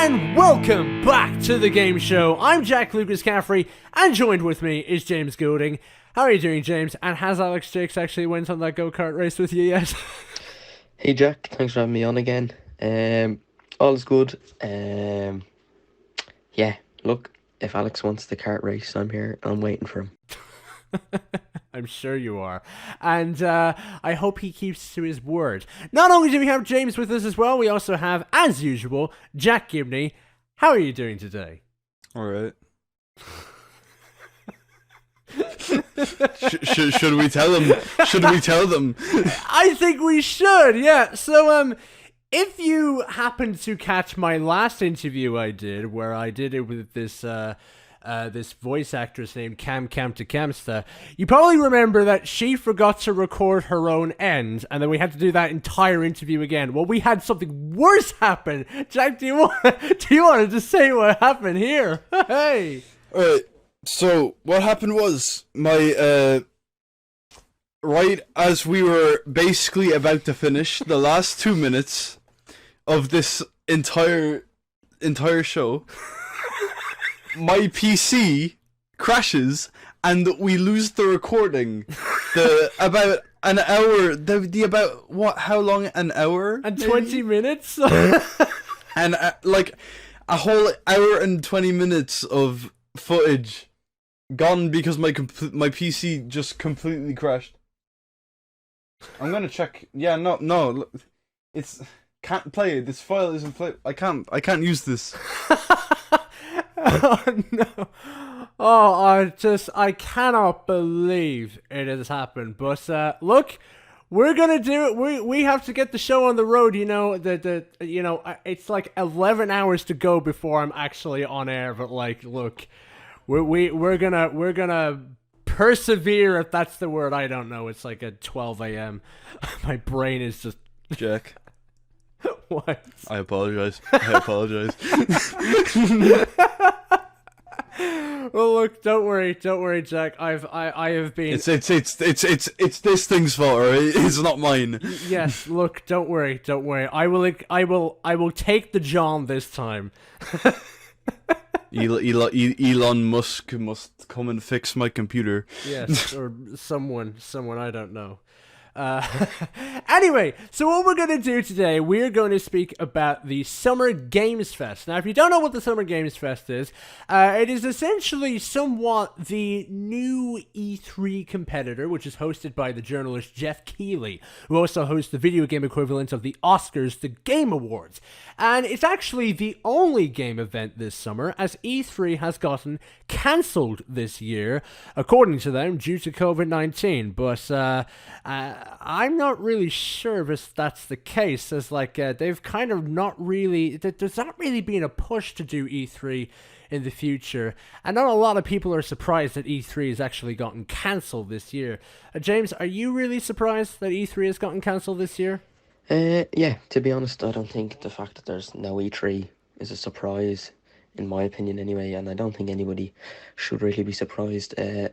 and welcome back to the game show. I'm Jack Lucas Caffrey, and joined with me is James Goulding. How are you doing, James? And has Alex Jakes actually went on that go-kart race with you yet? Hey Jack, thanks for having me on again. All is good. Yeah, look, if Alex wants the kart race, I'm here. I'm waiting for him. I'm sure you are. And I hope he keeps to his word. Not only do we have James with us as well, we also have, as usual, Jack Gibney. How are you doing today? All right. Should we tell them? Should we tell them? I think we should, yeah. So, if you happened to catch my last interview I did, where I did it with this voice actress named Kamsta, you probably remember that she forgot to record her own end, and then we had to do that entire interview again. Well, we had something worse happen. Jack, do you want to say what happened here? Hey. Alright, so what happened was my right as we were basically about to finish the last 2 minutes of this entire show, my PC crashes and we lose the recording. About an hour. About what? How long? An hour and 20 minutes. And like a whole hour and 20 minutes of footage gone because my PC just completely crashed. I'm gonna check. Yeah, no, it's can't play. This file isn't play. I can't use this. Oh no. Oh, I cannot believe it has happened. But look, we're gonna do it. We have to get the show on the road. You know, it's like 11 hours to go before I'm actually on air. But like, look, we're gonna persevere, if that's the word. I don't know. It's like at 12 a.m. My brain is just Jack. What? I apologize. Well, look, don't worry, Jack. I have been. It's this thing's fault, right? It's not mine. Yes, look, don't worry. I will take the John this time. Elon Musk must come and fix my computer. Yes, or someone I don't know. Anyway, so what we're going to do today, we're going to speak about the Summer Games Fest. Now, if you don't know what the Summer Games Fest is, it is essentially somewhat the new E3 competitor, which is hosted by the journalist Jeff Keighley, who also hosts the video game equivalent of the Oscars, the Game Awards. And it's actually the only game event this summer, as E3 has gotten cancelled this year, according to them, due to COVID-19. But I'm not really sure if that's the case, as like they've kind of not really, there's not really been a push to do E3 in the future, and not a lot of people are surprised that E3 has actually gotten cancelled this year. James, are you really surprised that E3 has gotten cancelled this year? Yeah, to be honest, I don't think the fact that there's no E3 is a surprise, in my opinion anyway, and I don't think anybody should really be surprised. I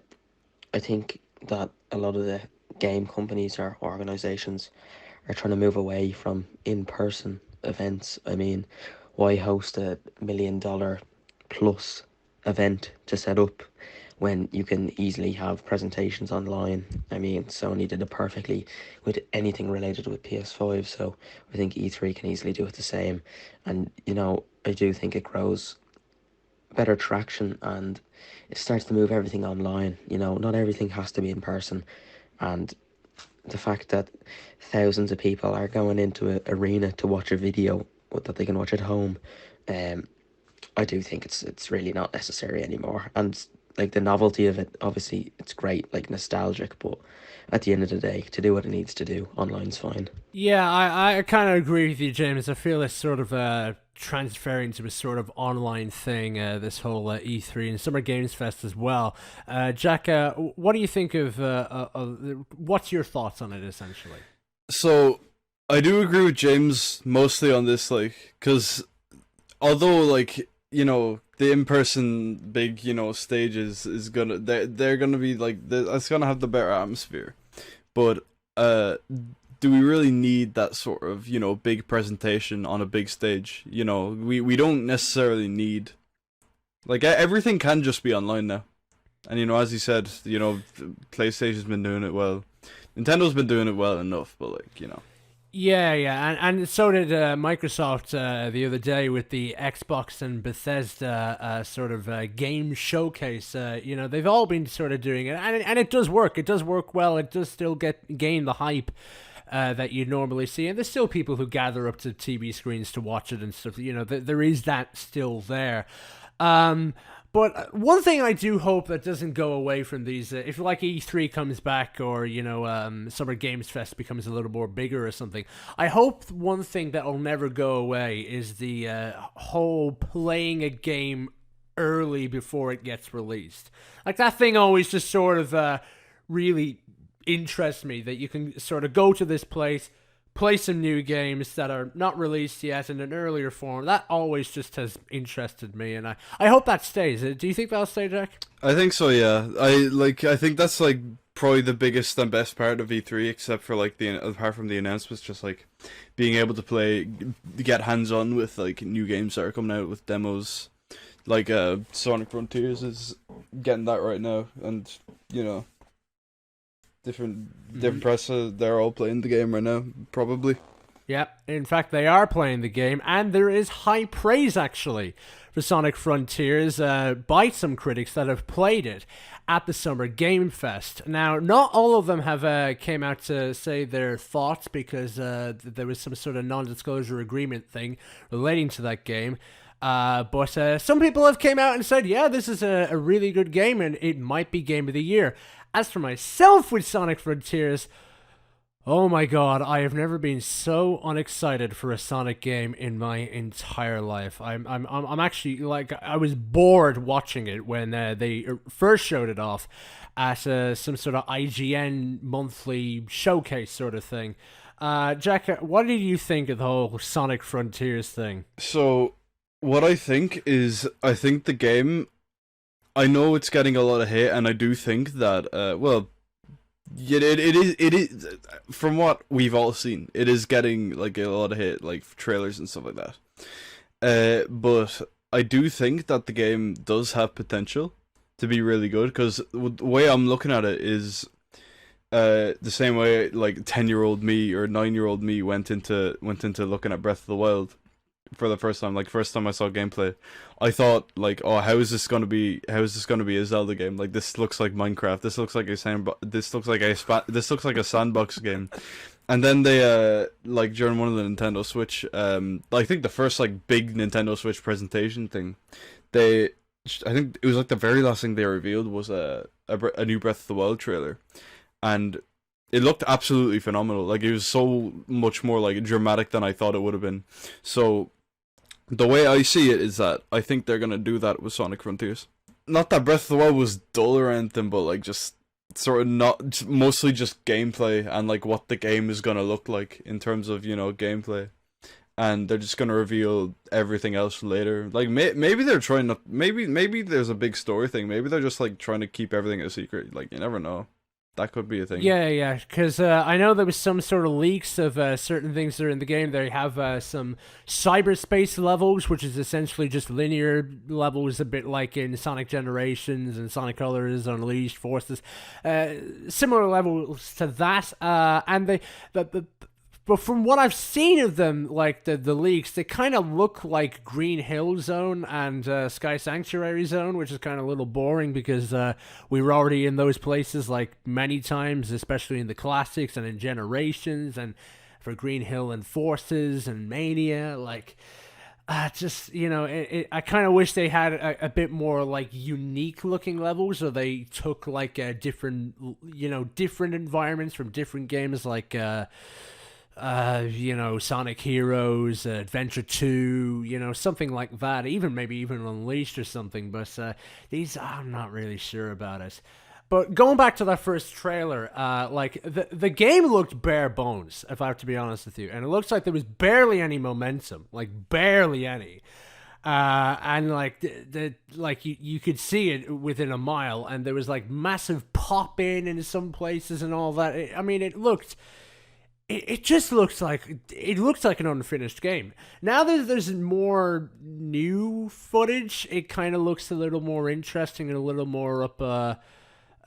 think that a lot of the game companies or organizations are trying to move away from in-person events. I mean, why host $1 million plus event to set up when you can easily have presentations online? I mean, Sony did it perfectly with anything related with PS5, so I think E3 can easily do it the same. And, you know, I do think it grows better traction and it starts to move everything online. You know, not everything has to be in person. And the fact that thousands of people are going into an arena to watch a video that they can watch at home, I do think it's really not necessary anymore. And like the novelty of it, obviously it's great, like nostalgic, but at the end of the day, to do what it needs to do, online's fine. Yeah, I kind of agree with you, James. I feel it's sort of transferring to a sort of online thing, this whole E3 and Summer Games Fest as well. Jack, what do you think of what's your thoughts on it, essentially? So, I do agree with James mostly on this, like, because although, like, you know, the in-person big, you know, stages is gonna, they're gonna be, like, it's gonna have the better atmosphere. But, do we really need that sort of, big presentation on a big stage? We don't necessarily need, like, everything can just be online now. And, as you said, PlayStation's been doing it well. Nintendo's been doing it well enough, but, like, Yeah, and so did Microsoft the other day with the Xbox and Bethesda sort of game showcase. They've all been sort of doing it, and it does work. It does work well. It does still gain the hype that you normally see, and there's still people who gather up to TV screens to watch it and stuff. There is that still there. But one thing I do hope that doesn't go away from these, if like E3 comes back or, Summer Games Fest becomes a little more bigger or something, I hope one thing that will never go away is the whole playing a game early before it gets released. Like, that thing always just sort of really interests me, that you can sort of go to this place, play some new games that are not released yet in an earlier form. That always just has interested me, and I hope that stays. Do you think that'll stay, Jack? I think so, yeah. I think that's like probably the biggest and best part of E3, except for like apart from the announcements, just like being able to get hands on with like new games that are coming out with demos. Like Sonic Frontiers is getting that right now, and different press, they're all playing the game right now, probably. Yeah, in fact, they are playing the game, and there is high praise, actually, for Sonic Frontiers by some critics that have played it at the Summer Game Fest. Now, not all of them have came out to say their thoughts, because there was some sort of non-disclosure agreement thing relating to that game. But some people have came out and said, yeah, this is a really good game, and it might be Game of the Year. As for myself with Sonic Frontiers, oh my god, I have never been so unexcited for a Sonic game in my entire life. I'm actually, like, I was bored watching it when they first showed it off at some sort of IGN monthly showcase sort of thing. Jack, what did you think of the whole Sonic Frontiers thing? So, what I think the game, I know it's getting a lot of hate, and I do think that, it is, from what we've all seen, it is getting, like, a lot of hate, like, trailers and stuff like that. But I do think that the game does have potential to be really good, because the way I'm looking at it is the same way, like, 10-year-old me or 9-year-old me went into looking at Breath of the Wild for the first time. Like, first time I saw gameplay, I thought, like, oh, how is this gonna be a Zelda game? Like, this looks like Minecraft. This looks like a sandbox game. And then they like, during one of the Nintendo Switch, I think the first, like, big Nintendo Switch presentation thing, I think it was like the very last thing they revealed was a new Breath of the Wild trailer, and it looked absolutely phenomenal. Like, it was so much more, like, dramatic than I thought it would have been. So the way I see it is that I think they're gonna do that with Sonic Frontiers. Not that Breath of the Wild was dull or anything, but, like, just sort of mostly just gameplay and, like, what the game is gonna look like in terms of, gameplay. And they're just gonna reveal everything else later. Like, maybe they're trying to, maybe there's a big story thing. Maybe they're just, like, trying to keep everything a secret. Like, you never know. That could be a thing. Yeah, because I know there was some sort of leaks of certain things that are in the game. They have some cyberspace levels, which is essentially just linear levels, a bit like in Sonic Generations and Sonic Colors, Unleashed, Forces. Similar levels to that. And but from what I've seen of them, like the leaks, they kind of look like Green Hill Zone and Sky Sanctuary Zone, which is kind of a little boring because we were already in those places like many times, especially in the classics and in Generations, and for Green Hill and Forces and Mania. Like, just, I kind of wish they had a bit more, like, unique looking levels, or they took, like, different environments from different games, like Sonic Heroes, Adventure 2, something like that. Maybe even Unleashed or something. But these, I'm not really sure about it. But going back to that first trailer, like, the game looked bare bones, if I have to be honest with you. And it looks like there was barely any momentum, like barely any. And like you could see it within a mile, and there was like massive pop in some places and all that. It looked it just looks like an unfinished game. Now that there's more new footage, it kind of looks a little more interesting and a little more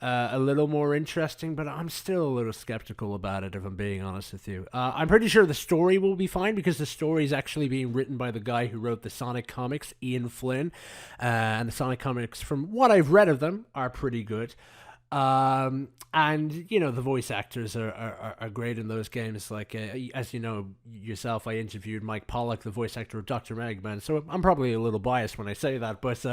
a little more interesting, but I'm still a little skeptical about it, if I'm being honest with you. I'm pretty sure the story will be fine because the story is actually being written by the guy who wrote the Sonic comics, Ian Flynn. And the Sonic comics, from what I've read of them, are pretty good. And you know, the voice actors are great in those games. Like as you know yourself, I interviewed Mike Pollock, the voice actor of Dr. Eggman, so I'm probably a little biased when I say that, but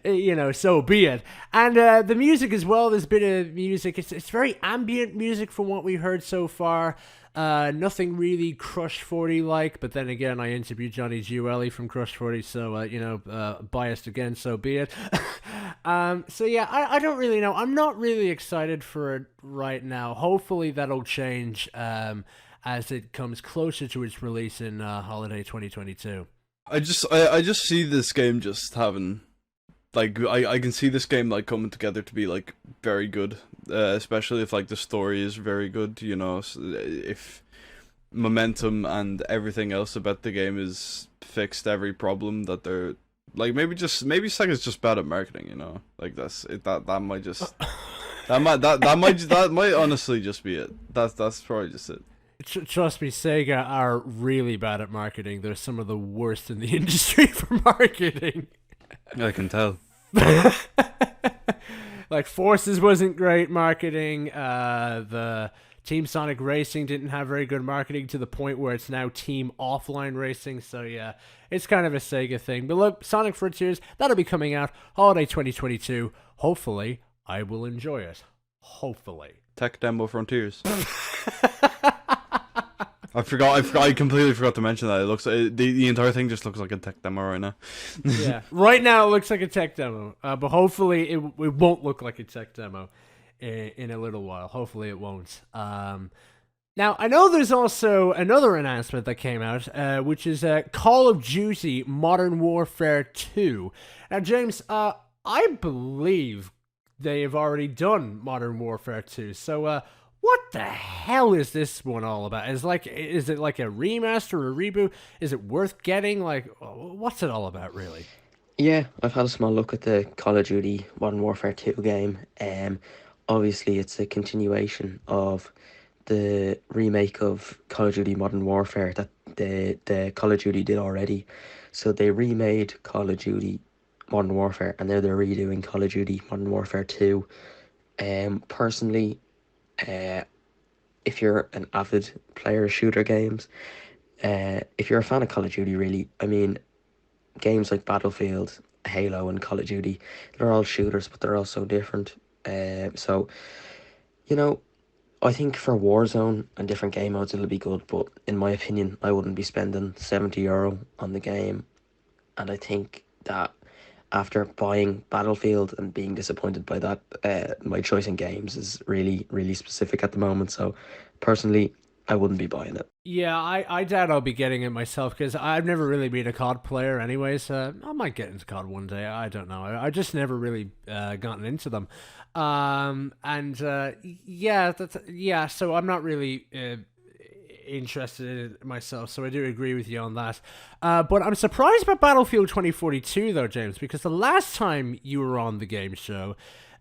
you know, so be it. And the music as well, there's a bit of music. It's very ambient music from what we've heard so far. Nothing really Crush 40 like, but then again, I interviewed Johnny Giuelli from Crush 40, so you know, biased again, so be it. So yeah, I don't really know. I'm not really excited for it right now. Hopefully that'll change as it comes closer to its release in holiday 2022. I just see this game just having, like, I can see this game like coming together to be like very good, especially if like the story is very good, you know, if momentum and everything else about the game is fixed every problem that they're like, maybe Sega's just bad at marketing, you know, like that's it, that might just that might honestly just be it. That's probably just it. Trust me, Sega are really bad at marketing. They're some of the worst in the industry for marketing. I can tell. Like Forces wasn't great marketing. The Team Sonic Racing didn't have very good marketing, to the point where it's now Team Offline Racing. So yeah, it's kind of a Sega thing. But look, Sonic Frontiers, that'll be coming out holiday 2022. Hopefully, I will enjoy it. Hopefully. Tech demo Frontiers. I completely forgot to mention that. It looks the entire thing just looks like a tech demo right now. Yeah, right now it looks like a tech demo, but hopefully it won't look like a tech demo in a little while. Hopefully it won't. Now I know there's also another announcement that came out, which is Call of Duty Modern Warfare 2. Now James, I believe they have already done Modern Warfare 2. So what the hell is this one all about? Is it like a remaster or a reboot? Is it worth getting? Like, what's it all about, really? Yeah, I've had a small look at the Call of Duty Modern Warfare 2 game. Obviously, it's a continuation of the remake of Call of Duty Modern Warfare that the Call of Duty did already. So they remade Call of Duty Modern Warfare, and now they're redoing Call of Duty Modern Warfare 2. Personally, if you're an avid player of shooter games, if you're a fan of Call of Duty, really, I mean, games like Battlefield, Halo, and Call of Duty, they're all shooters, but they're all so different. So, you know, I think for Warzone and different game modes, it'll be good, but in my opinion, I wouldn't be spending €70 on the game. And I think that after buying Battlefield and being disappointed by that, my choice in games is really, really specific at the moment. So personally, I wouldn't be buying it. Yeah, I doubt I'll be getting it myself, because I've never really been a COD player anyways. I might get into COD one day. I don't know. I just never really gotten into them. Yeah, so I'm not really interested in it myself, so I do agree with you on that. But I'm surprised about Battlefield 2042 though, James, because the last time you were on the game show,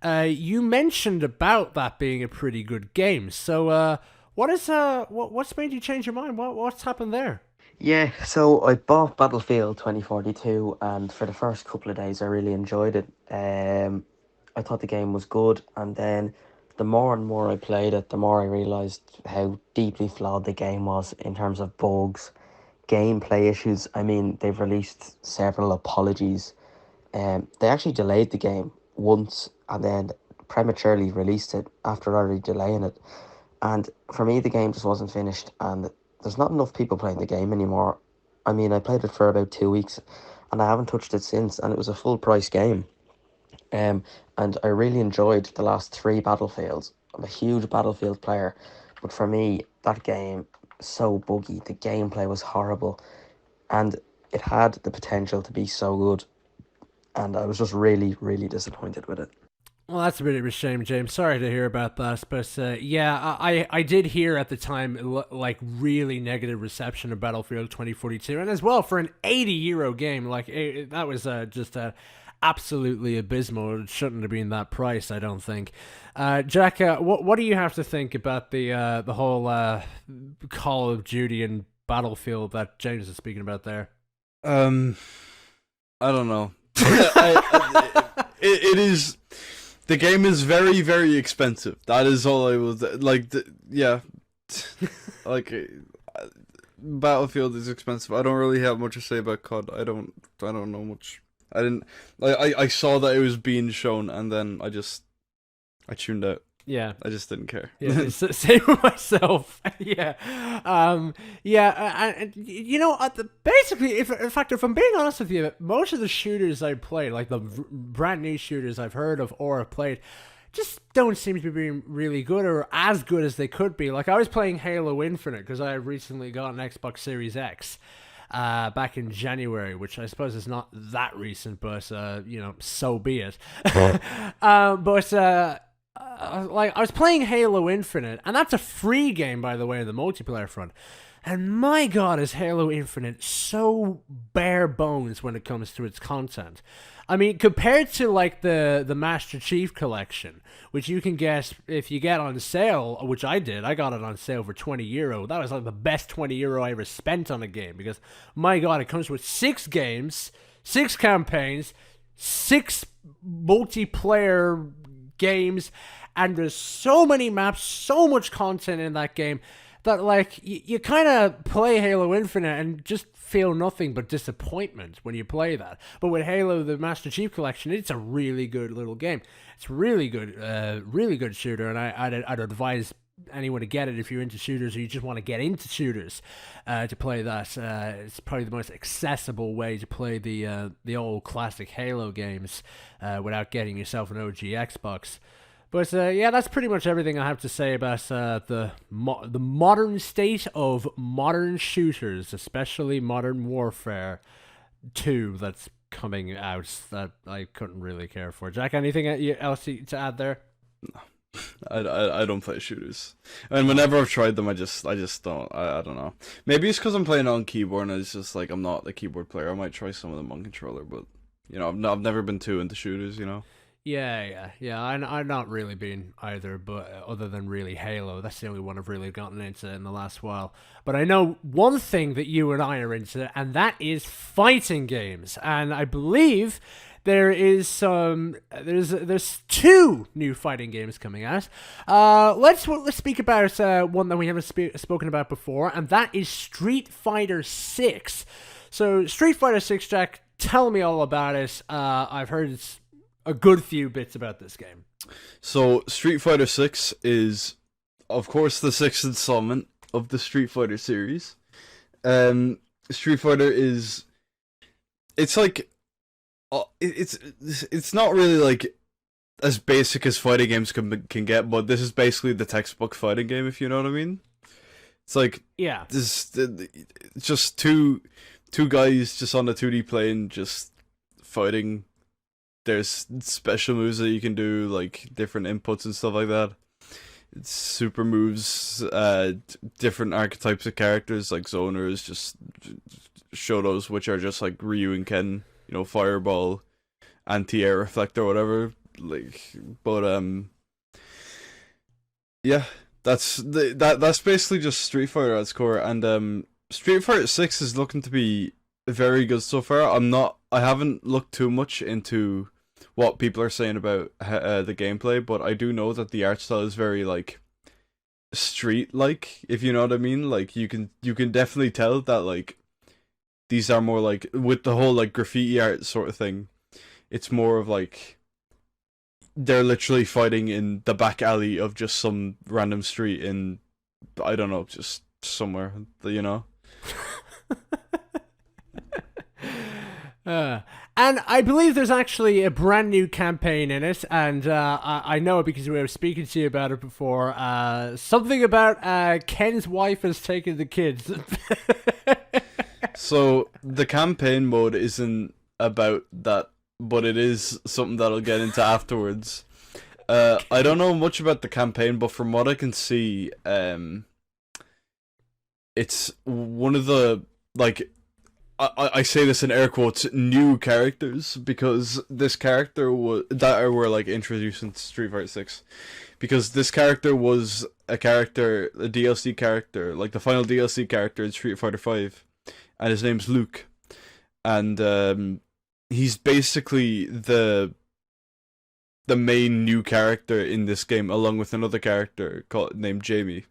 you mentioned about that being a pretty good game. So what's made you change your mind? What's happened there? Yeah, so I bought Battlefield 2042, and for the first couple of days I really enjoyed it. I thought the game was good, and then the more and more I played it, the more I realised how deeply flawed the game was in terms of bugs, gameplay issues. I mean, they've released several apologies. They actually delayed the game once and then prematurely released it after already delaying it. And for me, the game just wasn't finished, and there's not enough people playing the game anymore. I mean, I played it for about 2 weeks, and I haven't touched it since, and it was a full price game. And I really enjoyed the last 3 Battlefields. I'm a huge Battlefield player, but for me, that game, so buggy, the gameplay was horrible, and it had the potential to be so good, and I was just really, really disappointed with it. Well, that's a bit of a shame, James. Sorry to hear about that, but yeah, I did hear at the time like really negative reception of Battlefield 2042, and as well for an €80 game, like that was just absolutely abysmal. It shouldn't have been that price, I don't think. Jack, what do you have to think about the whole Call of Duty and Battlefield that James is speaking about there? I don't know. It is. The game is very, very expensive. That is all I was like. Yeah, like Battlefield is expensive. I don't really have much to say about COD. I don't know much. I didn't. I saw that it was being shown, and then I tuned out. Yeah, I just didn't care. Yeah, same with myself. Yeah, and you know, basically, in fact, if I'm being honest with you, most of the shooters I played, like the brand new shooters I've heard of or have played, just don't seem to be really good or as good as they could be. Like I was playing Halo Infinite because I recently got an Xbox Series X. Back in January, which I suppose is not that recent, but you know, so be it. Like I was playing Halo Infinite, and that's a free game, by the way, in the multiplayer front. And my God, is Halo Infinite so bare bones when it comes to its content. I mean, compared to like the Master Chief Collection, which you can get if you get on sale, which I did. I got it on sale for €20. That was like the best €20 I ever spent on a game because, my God, it comes with 6 games, 6 campaigns, 6 multiplayer games, and there's so many maps, so much content in that game that like you kind of play Halo Infinite and just feel nothing but disappointment when you play that. But with Halo the Master Chief Collection, it's a really good little game. It's really good shooter, and I'd advise anyone to get it if you're into shooters or you just want to get into shooters to play that. It's probably the most accessible way to play the old classic Halo games without getting yourself an OG Xbox. But yeah, that's pretty much everything I have to say about the modern state of modern shooters, especially Modern Warfare 2 that's coming out that I couldn't really care for. Jack, anything else to add there? No. I don't play shooters, and whenever I've tried them, I just don't. I don't know. Maybe it's because I'm playing on keyboard, and it's just like I'm not the keyboard player. I might try some of them on controller, but you know, I've never been too into shooters. You know. Yeah. I'm not really been either, but other than really Halo, that's the only one I've really gotten into in the last while. But I know one thing that you and I are into, and that is fighting games, and I believe there's 2 new fighting games coming out. Let's speak about one that we haven't spoken about before, and that is Street Fighter 6. So Street Fighter 6, Jack, tell me all about it. I've heard a good few bits about this game. So Street Fighter 6 is, of course, the 6th installment of the Street Fighter series. Street Fighter is, it's like, it's not really like as basic as fighting games can get, but this is basically the textbook fighting game, if you know what I mean. It's like, yeah, this just two guys just on a 2D plane just fighting. There's special moves that you can do, like different inputs and stuff like that. It's super moves, different archetypes of characters like zoners, just Shotos, which are just like Ryu and Ken, you know, fireball, anti-air reflector, whatever. Like, but yeah, that's basically just Street Fighter at its core, and Street Fighter 6 is looking to be very good so far. I haven't looked too much into what people are saying about the gameplay, but I do know that the art style is very like street-like, if you know what I mean. Like you can definitely tell that like these are more like, with the whole like graffiti art sort of thing, it's more of like they're literally fighting in the back alley of just some random street in, I don't know, just somewhere, you know. And I believe there's actually a brand new campaign in it, and I know it because we were speaking to you about it before. Something about Ken's wife has taken the kids. So the campaign mode isn't about that, but it is something that I'll get into afterwards. I don't know much about the campaign, but from what I can see, it's one of the, like, I say this in air quotes, new characters, because this character were like introduced in Street Fighter 6, because this character was a DLC character, like the final DLC character in Street Fighter 5, and his name's Luke, and he's basically the main new character in this game, along with another character named Jamie,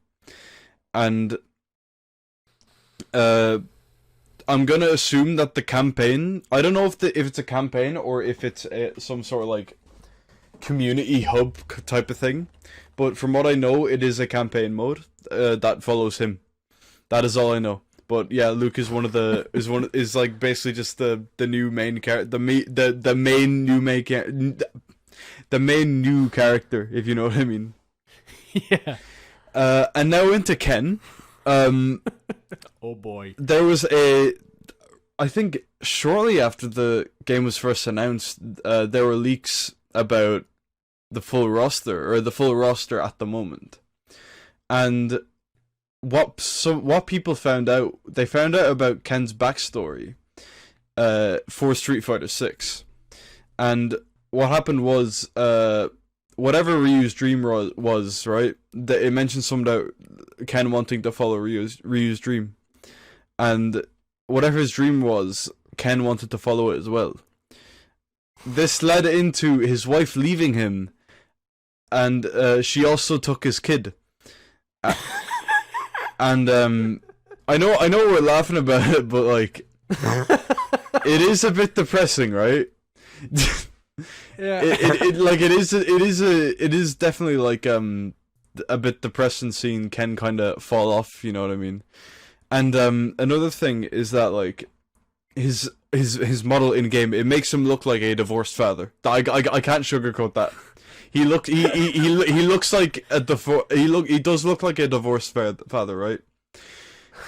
and I'm gonna assume that the campaign, I don't know if it's a campaign or if it's some sort of like community hub type of thing, but from what I know, it is a campaign mode that follows him. That is all I know. But yeah, Luke is is like basically just the new main character, the main new character, if you know what I mean. Yeah. And now into Ken. Oh boy. There was I think shortly after the game was first announced, there were leaks about the full roster at the moment. And what people found out, they found out about Ken's backstory for Street Fighter 6. And what happened was, whatever Ryu's dream was, right? It mentioned something about Ken wanting to follow Ryu's dream. And whatever his dream was, Ken wanted to follow it as well. This led into his wife leaving him, and she also took his kid. And I know we're laughing about it, but like, it is a bit depressing, right? Yeah. It is definitely like a bit depressing seeing Ken kind of fall off, you know what I mean? And another thing is that like his model in game, it makes him look like a divorced father. I can't sugarcoat that. He looks like he does look like a divorced father, right?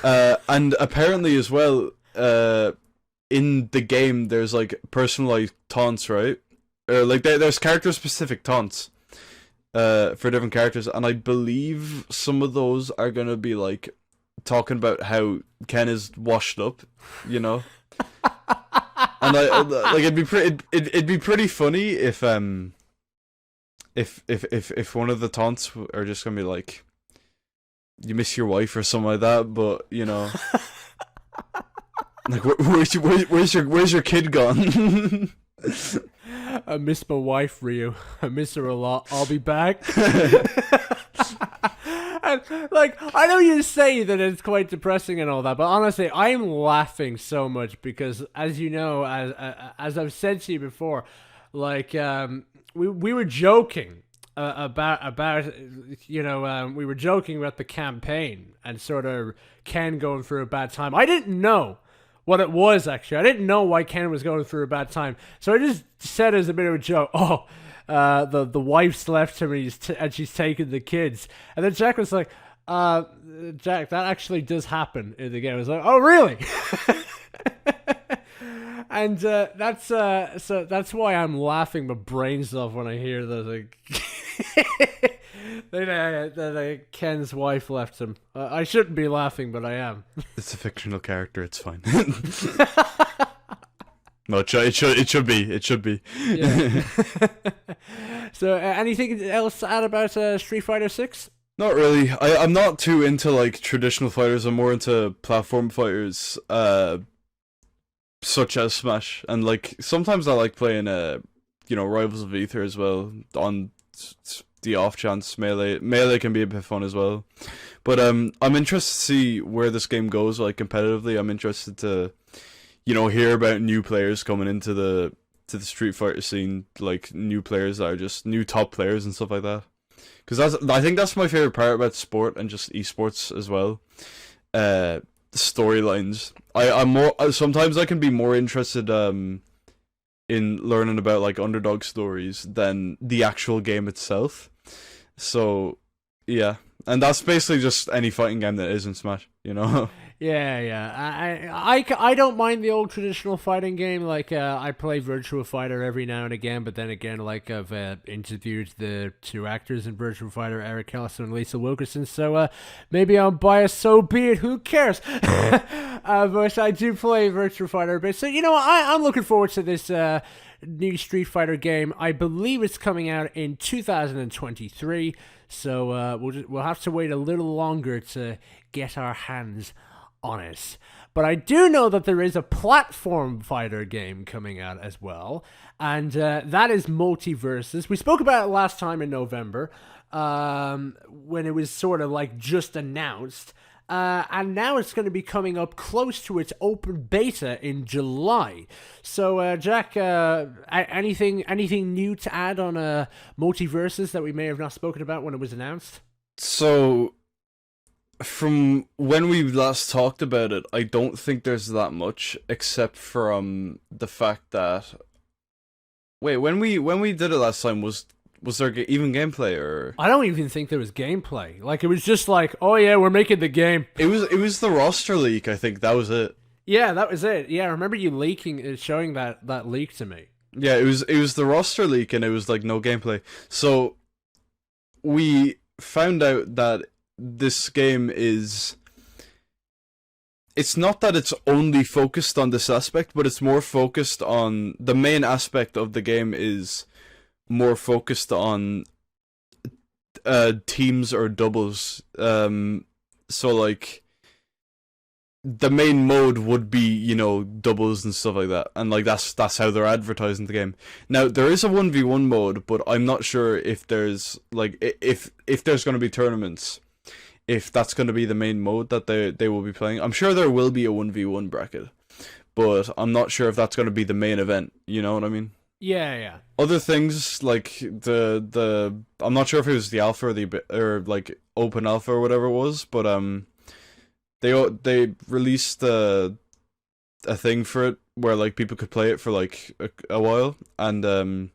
And apparently as well, in the game there's like personalized taunts, right? Like there's character specific taunts for different characters, and I believe some of those are gonna be like talking about how Ken is washed up, you know. And like it'd be pretty funny if one of the taunts are just gonna be like, you miss your wife or something like that, but you know, like where's your kid gone? I miss my wife, Ryu. I miss her a lot. I'll be back. And like, I know you say that it's quite depressing and all that, but honestly, I'm laughing so much because, as you know, as I've said to you before, like we were joking about you know, we were joking about the campaign and sort of Ken going through a bad time. I didn't know what it was, actually. I didn't know why Ken was going through a bad time, so I just said as a bit of a joke, oh, the wife's left him and she's taken the kids. And then Jack was like, Jack, that actually does happen in the game. I was like, oh, really? And that's why I'm laughing my brains off when I hear that that Ken's wife left him. I shouldn't be laughing, but I am. It's a fictional character. It's fine. No, it should be. Yeah. So, anything else to add about Street Fighter 6? Not really. I'm not too into like traditional fighters. I'm more into platform fighters, such as Smash, and like sometimes I like playing Rivals of Ether as well on the off chance. Melee can be a bit fun as well, but I'm interested to see where this game goes like competitively. I'm interested to hear about new players coming into the Street Fighter scene, like new players that are just new top players and stuff like that. Because I think that's my favorite part about sport and just esports as well. Storylines. Sometimes I can be more interested in learning about like underdog stories than the actual game itself. So yeah, and that's basically just any fighting game that isn't Smash, you know. I don't mind the old traditional fighting game. Like, I play Virtua Fighter every now and again, but then again, like, I've interviewed the two actors in Virtua Fighter, Eric Ellison and Lisa Wilkerson, so maybe I'm biased, so be it, who cares? But I do play Virtua Fighter a bit, so, I'm looking forward to this new Street Fighter game. I believe it's coming out in 2023, so we'll have to wait a little longer to get our hands on it. But I do know that there is a platform fighter game coming out as well, and that is Multiverses. We spoke about it last time in November, when it was sort of like just announced, and now it's going to be coming up close to its open beta in July. So, Jack, anything new to add on Multiverses that we may have not spoken about when it was announced? So, from when we last talked about it, I don't think there's that much, except from the fact that... Wait, when we did it last time, was there even gameplay, or...? I don't even think there was gameplay. Like, it was just like, oh yeah, we're making the game. It was the roster leak, I think, that was it. Yeah, that was it. Yeah, I remember you showing that leak to me. Yeah, it was the roster leak, and it was like no gameplay. So, we found out that this game is... It's not that it's only focused on this aspect, but it's more focused on... The main aspect of the game is more focused on teams or doubles. So, like, the main mode would be, doubles and stuff like that. And, like, that's how they're advertising the game. Now, there is a 1v1 mode, but I'm not sure if there's, like, if there's going to be tournaments. If that's going to be the main mode that they will be playing. I'm sure there will be a 1v1 bracket, but I'm not sure if that's going to be the main event, you know what I mean? Yeah. Other things, like the I'm not sure if it was the alpha or like open alpha or whatever it was, but they released a thing for it where like people could play it for like a while, and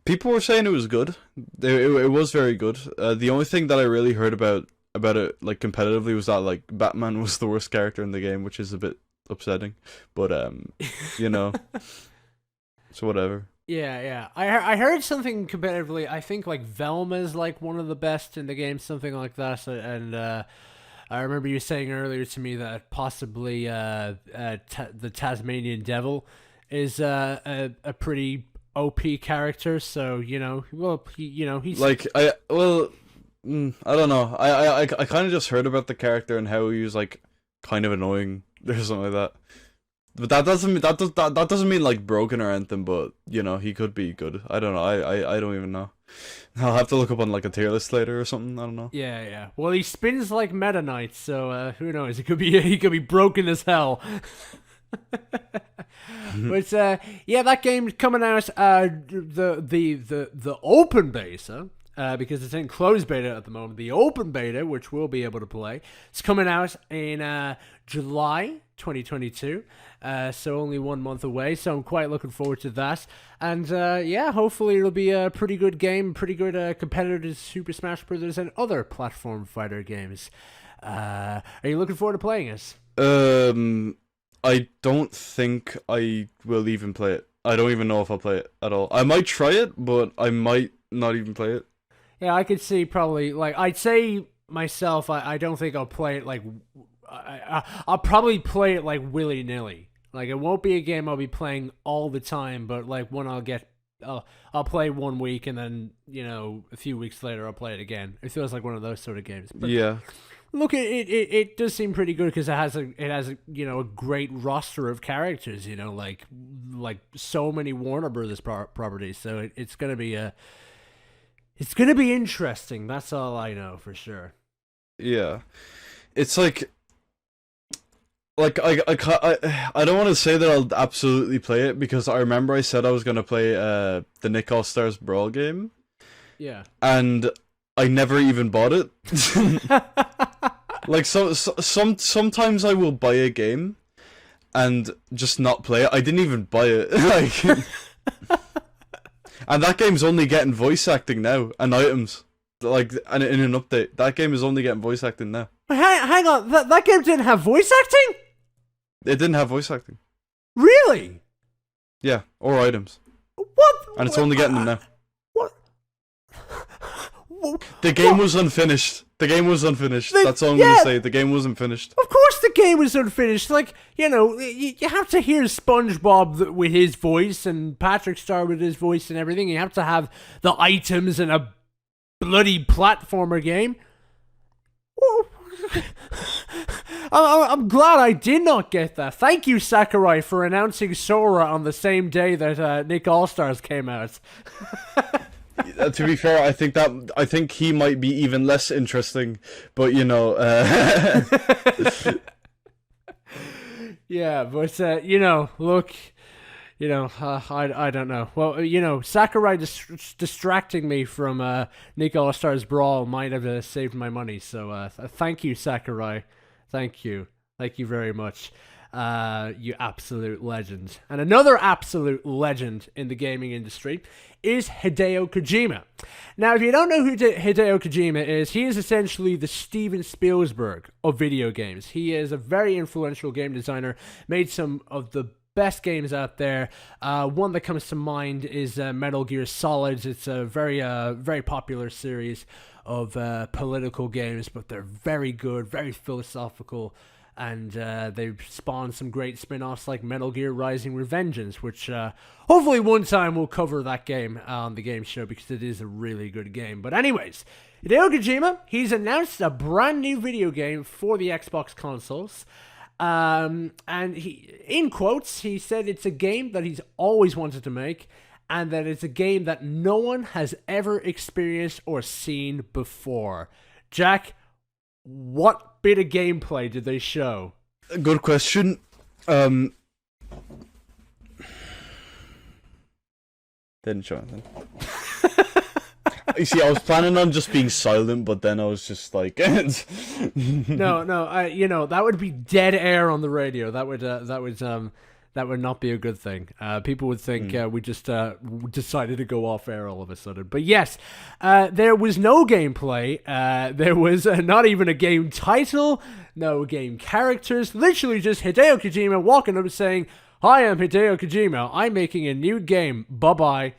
people were saying it was good. It was very good. The only thing that I really heard about it, like, competitively, was that, like, Batman was the worst character in the game, which is a bit upsetting. But, so whatever. Yeah. I heard something competitively. I think, like, Velma's, like, one of the best in the game, something like that. So, and I remember you saying earlier to me that possibly the Tasmanian Devil is a pretty OP character, so he's like I don't know. I kind of just heard about the character and how he was like kind of annoying or something like that. But that doesn't mean like broken or anything. But he could be good. I don't know. I don't even know. I'll have to look up on like a tier list later or something. I don't know. Yeah. Well, he spins like Meta Knight, so who knows? He could be broken as hell. But that game's coming out the open beta, because it's in closed beta at the moment. The open beta, which we'll be able to play, it's coming out in July 2022, so only 1 month away. So I'm quite looking forward to that, and hopefully it'll be a pretty good game, pretty good competitor to Super Smash Bros. And other platform fighter games. Are you looking forward to playing it? I don't think I will even play it. I don't even know if I'll play it at all. I might try it, but I might not even play it. Yeah, I could see probably, like, I'd say myself, I don't think I'll play it, like, I'll probably play it, like, willy-nilly. Like, it won't be a game I'll be playing all the time, but, like, when I'll play 1 week, and then, a few weeks later I'll play it again. It feels like one of those sort of games. But yeah. Look, it does seem pretty good because it has a great roster of characters, like so many Warner Brothers properties. So it's gonna be interesting. That's all I know for sure. Yeah, it's like I don't want to say that I'll absolutely play it, because I remember I said I was gonna play the Nick All Stars Brawl game. Yeah. And I never even bought it. Like, sometimes I will buy a game and just not play it. I didn't even buy it. Like, and that game's only getting voice acting now and items. Like, and in an update, that game is only getting voice acting now. Hang on, that game didn't have voice acting? It didn't have voice acting. Really? Yeah, or items. What? And it's only getting them now. What? The game was unfinished. The game was unfinished. That's all I'm yeah. gonna say. The game wasn't finished. Of course the game was unfinished. Like, you know, you have to hear SpongeBob with his voice and Patrick Star with his voice and everything. You have to have the items in a bloody platformer game. I'm glad I did not get that. Thank you, Sakurai, for announcing Sora on the same day that Nick All-Stars came out. To be fair, I think he might be even less interesting, but you know, yeah, but you know, look, you know, I don't know. Well, you know, Sakurai distracting me from Nick All-Stars Brawl might have saved my money. So thank you, Sakurai. Thank you very much. You absolute legend. And another absolute legend in the gaming industry is Hideo Kojima. Now, if you don't know who Hideo Kojima is, he is essentially the Steven Spielberg of video games. He is a very influential game designer, made some of the best games out there. One that comes to mind is Metal Gear Solid. It's a very popular series of political games, but they're very good, very philosophical, and they've spawned some great spin-offs like Metal Gear Rising: Revengeance, which hopefully one time we'll cover that game on the game show because it is a really good game. But anyways, Hideo Kojima, he's announced a brand new video game for the Xbox consoles. And he, in quotes, he said it's a game that he's always wanted to make, and that it's a game that no one has ever experienced or seen before. Jack, what bit of gameplay did they show? good question. Didn't show anything. You see, I was planning on just being silent, but then I was just like, No, you know, that would be dead air on the radio. That would not be a good thing. People would think we just decided to go off air all of a sudden. But yes, there was no gameplay. There was not even a game title, no game characters. Literally just Hideo Kojima walking up and saying, "Hi, I'm Hideo Kojima. I'm making a new game. Bye-bye."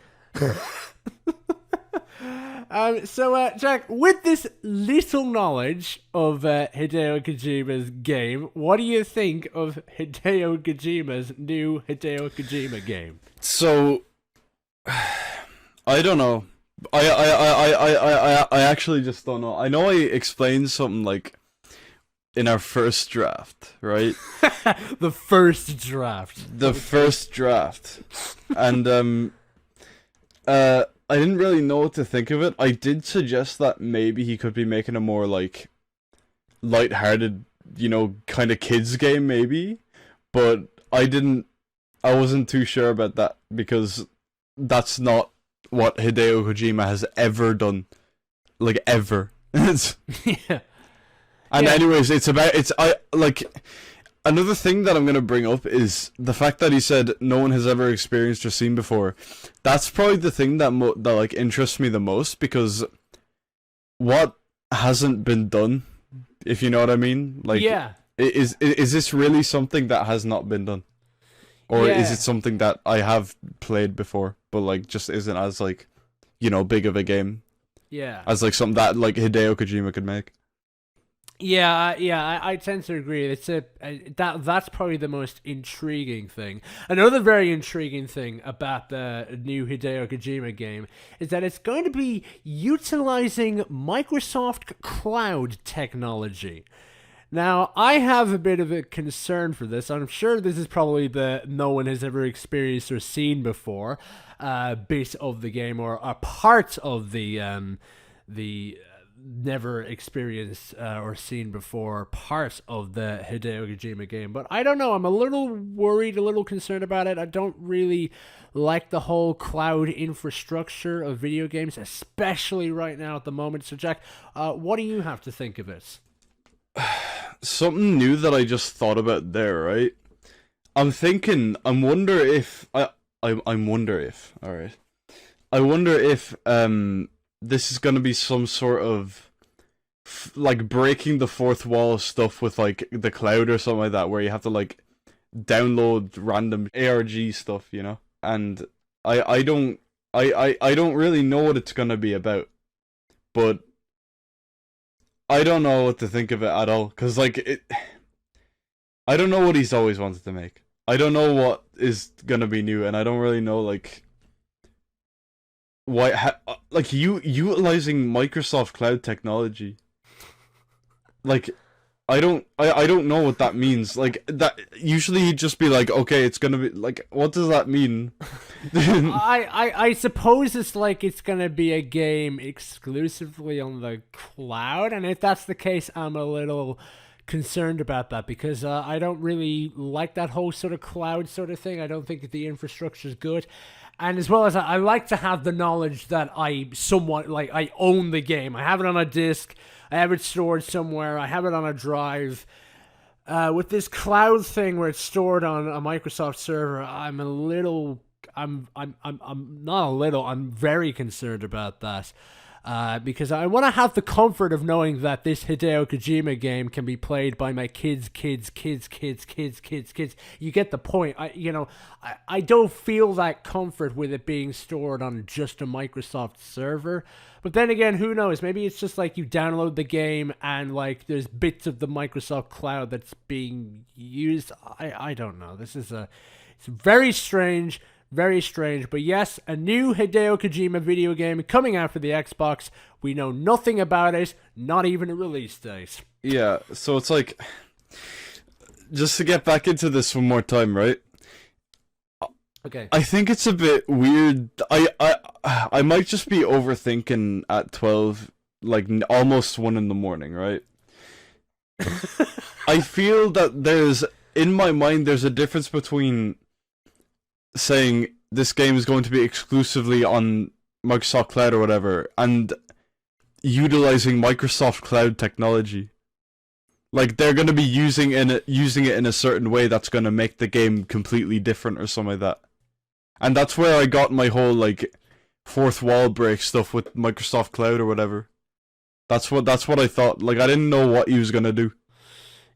So, Jack, with this little knowledge of Hideo Kojima's game, what do you think of Hideo Kojima's new Hideo Kojima game? So, I don't know. I actually just don't know. I know I explained something like in our first draft, right? The first draft. And I didn't really know what to think of it. I did suggest that maybe he could be making a more like light-hearted, you know, kind of kids game maybe, but I wasn't too sure about that because that's not what Hideo Kojima has ever done, like ever. Yeah. And anyways, another thing that I'm going to bring up is the fact that he said no one has ever experienced or seen before. That's probably the thing that like interests me the most, because what hasn't been done, if you know what I mean? Like, yeah. Is this really something that has not been done? Or is it something that I have played before, but like just isn't as like, you know, big of a game? Yeah. As like something that like Hideo Kojima could make. Yeah, I tend to agree. That's probably the most intriguing thing. Another very intriguing thing about the new Hideo Kojima game is that it's going to be utilizing Microsoft Cloud technology. Now, I have a bit of a concern for this. I'm sure this is probably the no one has ever experienced or seen before bit of the game, or a part of the never experienced or seen before part of the Hideo Kojima game. But I don't know, I'm a little worried, a little concerned about it. I don't really like the whole cloud infrastructure of video games, especially right now at the moment. So Jack, what do you have to think of it? Something new that I just thought about there, right? I wonder if this is going to be some sort of like breaking the fourth wall stuff with like the cloud or something like that, where you have to like download random ARG stuff, you know. And I don't really know what it's gonna be about, but I don't know what to think of it at all, because like I don't know what he's always wanted to make. I don't know what is gonna be new, and I don't really know like why like utilizing Microsoft Cloud technology. Like I don't know what that means. Like that usually he'd just be like, okay, it's gonna be like, what does that mean? I suppose it's like it's gonna be a game exclusively on the cloud, and if that's the case, I'm a little concerned about that, because I don't really like that whole sort of cloud sort of thing. I don't think that the infrastructure is good. And as well as I like to have the knowledge that I somewhat, like, I own the game. I have it on a disc, I have it stored somewhere, I have it on a drive. With this cloud thing where it's stored on a Microsoft server, I'm very concerned about that. Because I want to have the comfort of knowing that this Hideo Kojima game can be played by my kids. You get the point. I don't feel that comfort with it being stored on just a Microsoft server. But then again, who knows? Maybe it's just like you download the game and like there's bits of the Microsoft cloud that's being used. I don't know. It's very strange. Very strange, but yes, a new Hideo Kojima video game coming out for the Xbox. We know nothing about it, not even a release date. Yeah, so it's like, just to get back into this one more time, right? Okay. I think it's a bit weird. I might just be overthinking at 12, like almost 1 in the morning, right? I feel that in my mind, there's a difference between saying this game is going to be exclusively on Microsoft Cloud or whatever, and utilizing Microsoft Cloud technology. Like they're going to be using it in a certain way that's going to make the game completely different or something like that. And that's where I got my whole like fourth wall break stuff with Microsoft Cloud or whatever. That's what I thought. Like I didn't know what he was going to do.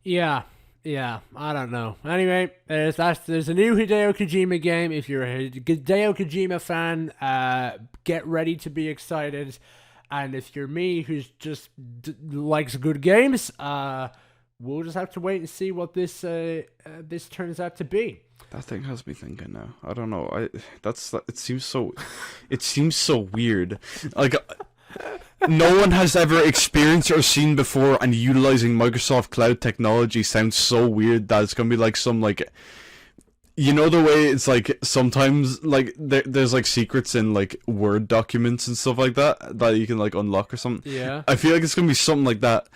Yeah, I don't know. Anyway, there's a new Hideo Kojima game. If you're a Hideo Kojima fan, get ready to be excited. And if you're me, who's just likes good games, we'll just have to wait and see what this turns out to be. That thing has me thinking now. I don't know. It seems so weird. Like. No one has ever experienced or seen before, and utilizing Microsoft Cloud technology sounds so weird that it's gonna be like some like, you know, the way it's like sometimes like there's like secrets in like Word documents and stuff like that you can like unlock or something. Yeah. I feel like it's gonna be something like that.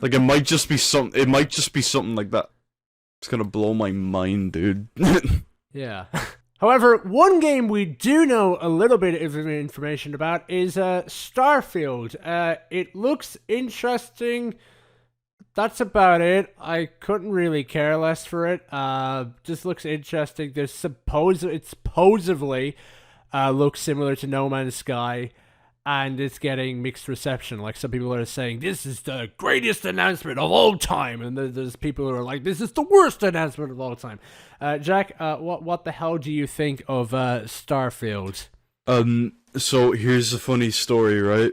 Like it might just be something like that. It's gonna blow my mind, dude. Yeah. However, one game we do know a little bit of information about is Starfield. It looks interesting. That's about it. I couldn't really care less for it. Just looks interesting. It's supposedly looks similar to No Man's Sky, and it's getting mixed reception. Like some people are saying, this is the greatest announcement of all time, and there's people who are like, this is the worst announcement of all time. Jack, what the hell do you think of Starfield? So here's a funny story, right?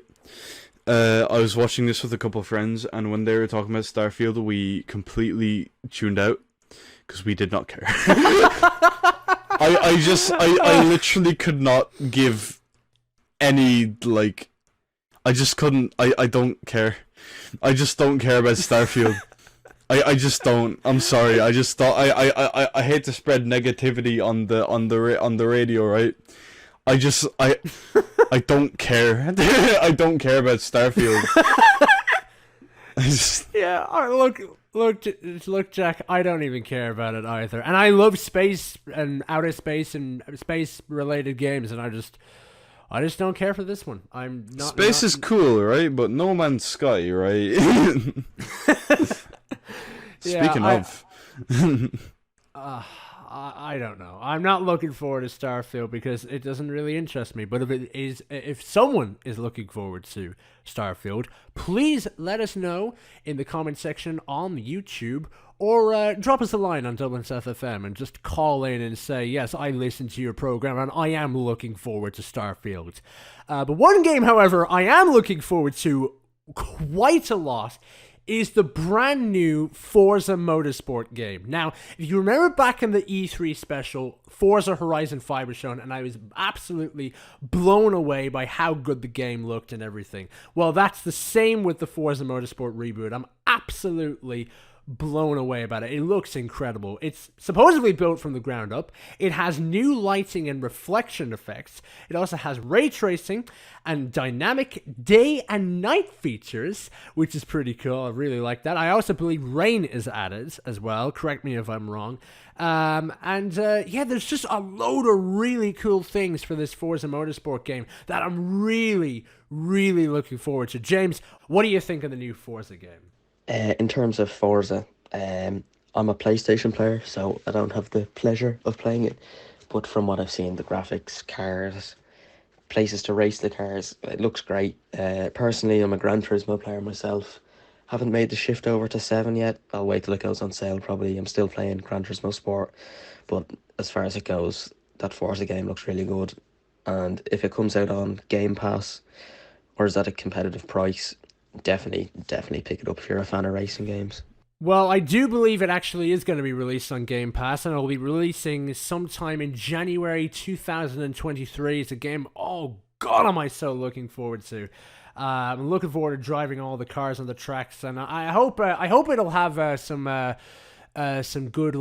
I was watching this with a couple of friends, and when they were talking about Starfield, we completely tuned out because we did not care. I literally could not give any, like, I just couldn't. I don't care. I just don't care about Starfield. I just don't. I'm sorry. I just thought I hate to spread negativity on the radio, right? I don't care. I don't care about Starfield. Yeah. Look, Jack. I don't even care about it either. And I love space and outer space and space related games, and I just don't care for this one. I'm not. Space is cool, right? But No Man's Sky, right? Speaking of, I don't know. I'm not looking forward to Starfield because it doesn't really interest me. But if someone is looking forward to Starfield, please let us know in the comment section on YouTube, or drop us a line on Dublin South FM and just call in and say, yes, I listened to your program and I am looking forward to Starfield. But one game, however, I am looking forward to quite a lot is the brand new Forza Motorsport game. Now, if you remember back in the E3 special, Forza Horizon 5 was shown, and I was absolutely blown away by how good the game looked and everything. Well, that's the same with the Forza Motorsport reboot. I'm absolutely blown away about it. It looks incredible. It's supposedly built from the ground up. It has new lighting and reflection effects. It also has ray tracing and dynamic day and night features, which is pretty cool. I really like that. I also believe rain is added as well. Correct me if I'm wrong. Yeah, there's just a load of really cool things for this Forza Motorsport game that I'm really, really looking forward to. James, what do you think of the new Forza game? In terms of Forza, I'm a PlayStation player, so I don't have the pleasure of playing it. But from what I've seen, the graphics, cars, places to race the cars, it looks great. Personally, I'm a Gran Turismo player myself. Haven't made the shift over to 7 yet. I'll wait till it goes on sale probably. I'm still playing Gran Turismo Sport. But as far as it goes, that Forza game looks really good. And if it comes out on Game Pass, or is at a competitive price, definitely pick it up if you're a fan of racing games. Well, I do believe it actually is going to be released on Game Pass, and it'll be releasing sometime in January 2023. It's a game, oh god, am I so looking forward to. I'm looking forward to driving all the cars on the tracks, and I hope it'll have some good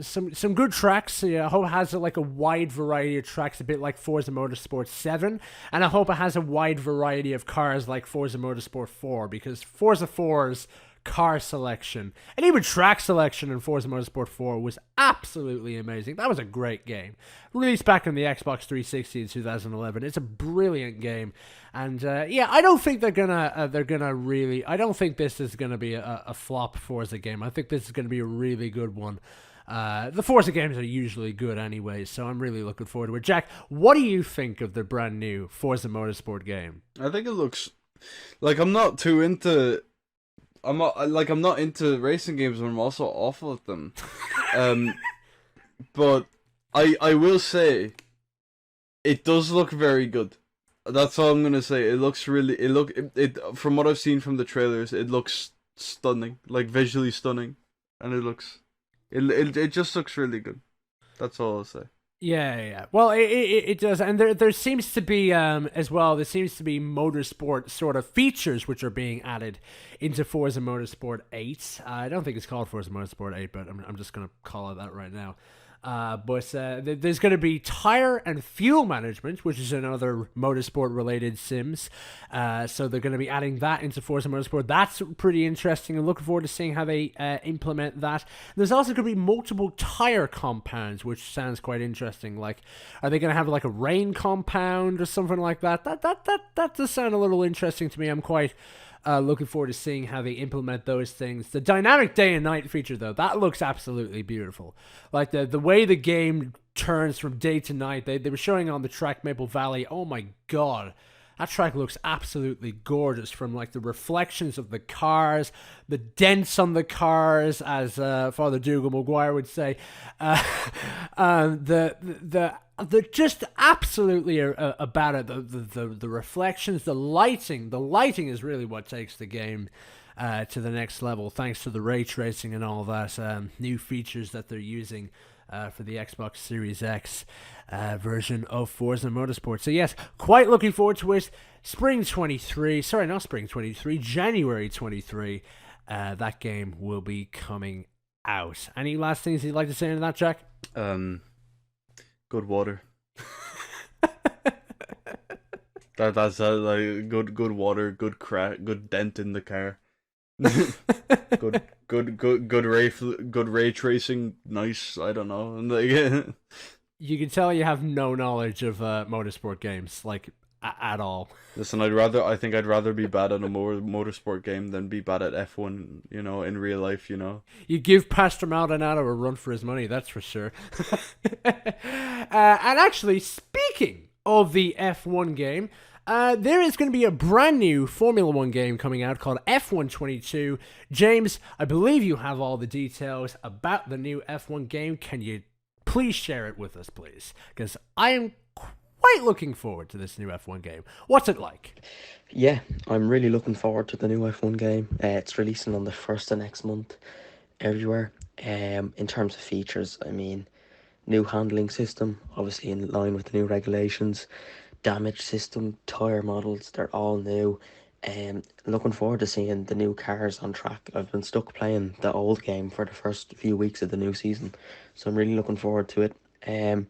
some good tracks. Yeah, I hope it has like a wide variety of tracks, a bit like Forza Motorsport 7, and I hope it has a wide variety of cars like Forza Motorsport 4, because Forza 4's car selection and even track selection in Forza Motorsport 4 was absolutely amazing. That was a great game. Released back on the Xbox 360 in 2011. It's a brilliant game. And yeah, I don't think they're gonna really. I don't think this is gonna be a flop Forza game. I think this is gonna be a really good one. The Forza games are usually good anyway, so I'm really looking forward to it. Jack, what do you think of the brand new Forza Motorsport game? I think it looks like I'm not into racing games, but I'm also awful at them. But I will say it does look very good. That's all I'm gonna say. It looks really. It from what I've seen from the trailers, it looks stunning, like visually stunning, and it just looks really good. That's all I'll say. Yeah. Well, it does, and there seems to be as well. There seems to be motorsport sort of features which are being added into Forza Motorsport 8. I don't think it's called Forza Motorsport 8, but I'm just gonna call it that right now. But there's going to be tire and fuel management, which is another motorsport-related sims. So they're going to be adding that into Forza Motorsport. That's pretty interesting. I'm looking forward to seeing how they implement that. There's also going to be multiple tire compounds, which sounds quite interesting. Like, are they going to have like a rain compound or something like that? That does sound a little interesting to me. I'm quite looking forward to seeing how they implement those things. The dynamic day and night feature, though, that looks absolutely beautiful. Like the way the game turns from day to night. They were showing on the track Maple Valley. Oh my god. That track looks absolutely gorgeous, from like the reflections of the cars, the dents on the cars, as Father Dougal Maguire would say. The just absolutely about it. The reflections, the lighting. The lighting is really what takes the game to the next level, thanks to the ray tracing and all that new features that they're using for the Xbox Series X version of Forza Motorsport. So yes, quite looking forward to it. Spring 23, sorry, not Spring 23, January 23, that game will be coming out. Any last things you'd like to say into that, Jack? Good water. That's like good water, good crack, good dent in the car. good ray tracing. Nice. I don't know. Like, you can tell you have no knowledge of motorsport games, like at all. Listen, I think I'd rather be bad at a motorsport game than be bad at F1, in real life, You give Pastor Maldonado a run for his money, that's for sure. And actually, speaking of the F1 game, there is going to be a brand new Formula One game coming out called F1 22. James, I believe you have all the details about the new F1 game. Can you please share it with us, please? Because I am quite looking forward to this new F1 game. What's it like? Yeah, I'm really looking forward to the new F1 game. It's releasing on the 1st of next month everywhere. In terms of features, I mean, new handling system, obviously in line with the new regulations, damage system, tyre models, they're all new. Looking forward to seeing the new cars on track. I've been stuck playing the old game for the first few weeks of the new season, so I'm really looking forward to it.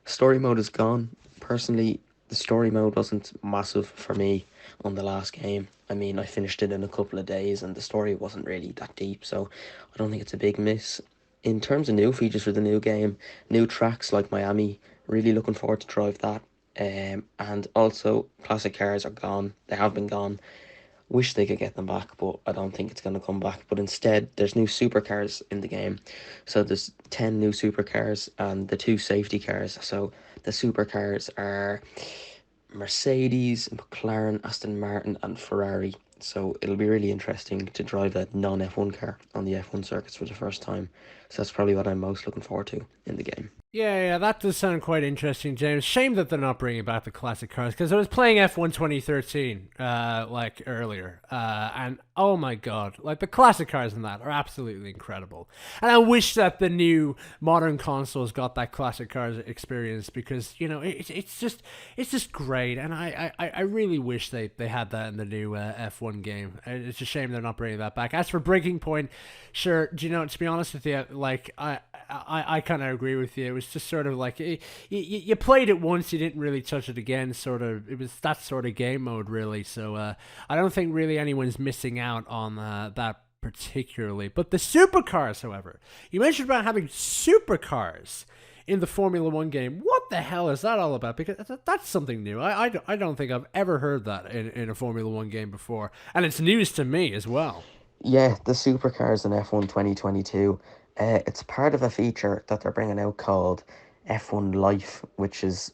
Story mode is gone. Personally, the story mode wasn't massive for me on the last game. I mean, I finished it in a couple of days and the story wasn't really that deep, so I don't think it's a big miss. In terms of new features for the new game, new tracks like Miami, really looking forward to drive that. And also, classic cars are gone. They have been gone. Wish they could get them back, but I don't think it's going to come back. But instead, there's new supercars in the game. So there's 10 new supercars and the 2 safety cars. So the supercars are Mercedes, McLaren, Aston Martin and Ferrari. So it'll be really interesting to drive a non-F1 car on the F1 circuits for the first time. So that's probably what I'm most looking forward to in the game. Yeah, that does sound quite interesting, James. Shame that they're not bringing back the classic cars, because I was playing F1 2013, earlier, and oh my god, the classic cars in that are absolutely incredible. And I wish that the new modern consoles got that classic cars experience, because it's just great, and I really wish they had that in the new F1 game. It's a shame they're not bringing that back. As for Breaking Point, sure, to be honest with you, I kind of agree with you. It was just sort of like you played it once, you didn't really touch it again. Sort of, it was that sort of game mode, really. So I don't think really anyone's missing out on that particularly. But the supercars, however, you mentioned about having supercars in the Formula One game. What the hell is that all about? Because that's something new. I don't think I've ever heard that in a Formula One game before, and it's news to me as well. Yeah, the supercars in F1 2022. It's part of a feature that they're bringing out called F1 Life, which is,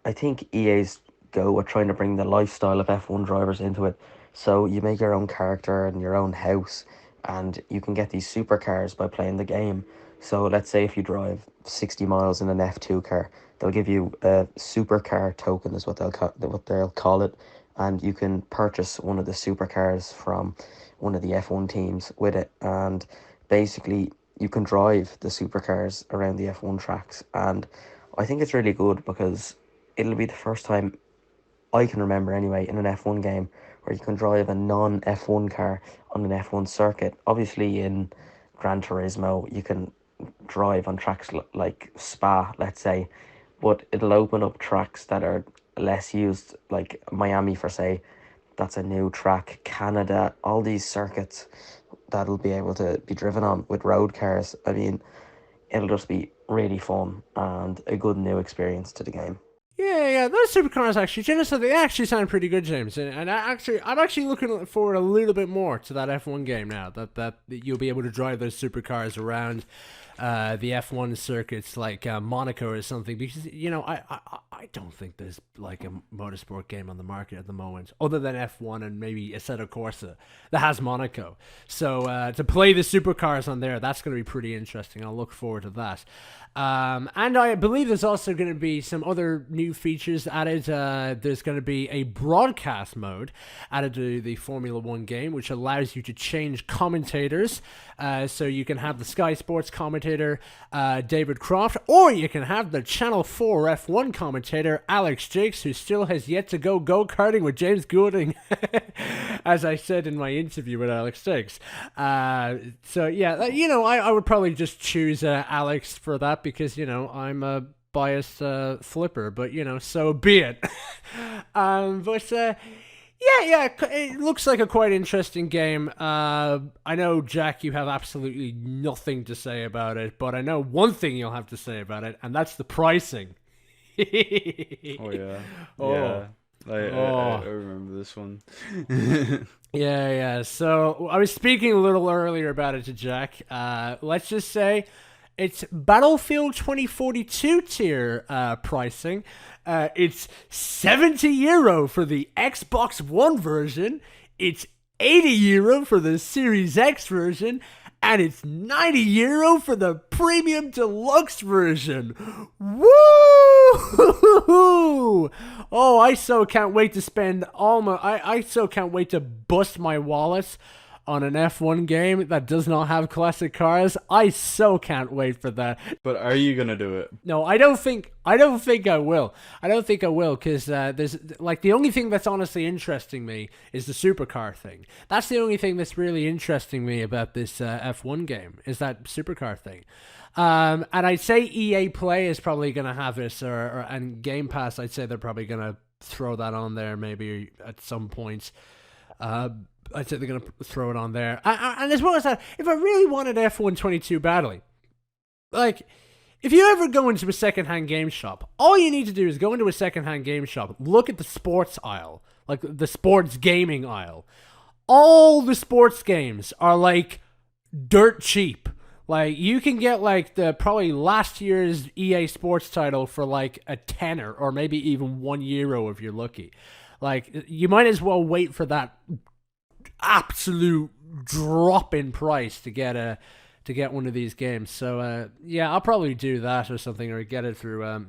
I think EA's go at trying to bring the lifestyle of F1 drivers into it. So you make your own character and your own house, and you can get these supercars by playing the game. So let's say if you drive 60 miles in an F2 car, they'll give you a supercar token, is what they'll call it, and you can purchase one of the supercars from one of the F1 teams with it, and basically you can drive the supercars around the F1 tracks. And I think it's really good because it'll be the first time I can remember anyway in an F1 game where you can drive a non-F1 car on an F1 circuit. Obviously in Gran Turismo you can drive on tracks like Spa, let's say, but it'll open up tracks that are less used, like Miami for say. That's a new track. Canada, all these circuits that'll be able to be driven on with road cars. I mean, it'll just be really fun and a good new experience to the game. Yeah, those supercars actually, they actually sound pretty good, James. And I'm actually looking forward a little bit more to that F1 game now. That you'll be able to drive those supercars around the F1 circuits like Monaco or something, because I don't think there's like a motorsport game on the market at the moment other than F1 and maybe Assetto Corsa that has Monaco. So to play the supercars on there, that's going to be pretty interesting. I'll look forward to that. And I believe there's also going to be some other new features added. There's going to be a broadcast mode added to the Formula One game, which allows you to change commentators. So you can have the Sky Sports commentator, David Croft, or you can have the Channel 4 F1 commentator, Alex Jakes, who still has yet to go-karting with James Goulding, as I said in my interview with Alex Jakes. So yeah, I would probably just choose Alex for that, because I'm a biased flipper, but so be it. Yeah, it looks like a quite interesting game. I know, Jack, you have absolutely nothing to say about it, but I know one thing you'll have to say about it, and that's the pricing. Oh yeah. Oh. Yeah. I remember this one. Yeah. So I was speaking a little earlier about it to Jack. Let's just say it's Battlefield 2042 tier pricing. It's €70 for the Xbox One version. It's €80 for the Series X version. And it's €90 for the Premium Deluxe version. Woo! Oh, I so can't wait to spend I so can't wait to bust my wallet on an F1 game that does not have classic cars. I so can't wait for that. But are you gonna do it? No, I don't think I will. I don't think I will, because there's like the only thing that's honestly interesting me is the supercar thing. That's the only thing that's really interesting me about this F1 game, is that supercar thing. And I'd say EA Play is probably gonna have it, and Game Pass. I'd say they're probably gonna throw that on there maybe at some point. I'd say they're going to throw it on there. And as well as that, if I really wanted F1 22 badly, like, if you ever go into a secondhand game shop, all you need to do is go into a secondhand game shop, look at the sports aisle, like the sports gaming aisle. All the sports games are, like, dirt cheap. Like, you can get, like, the probably last year's EA Sports title for, like, a tenner, or maybe even €1 if you're lucky. Like, you might as well wait for that absolute drop in price to get one of these games. So yeah, I'll probably do that or something, or get it through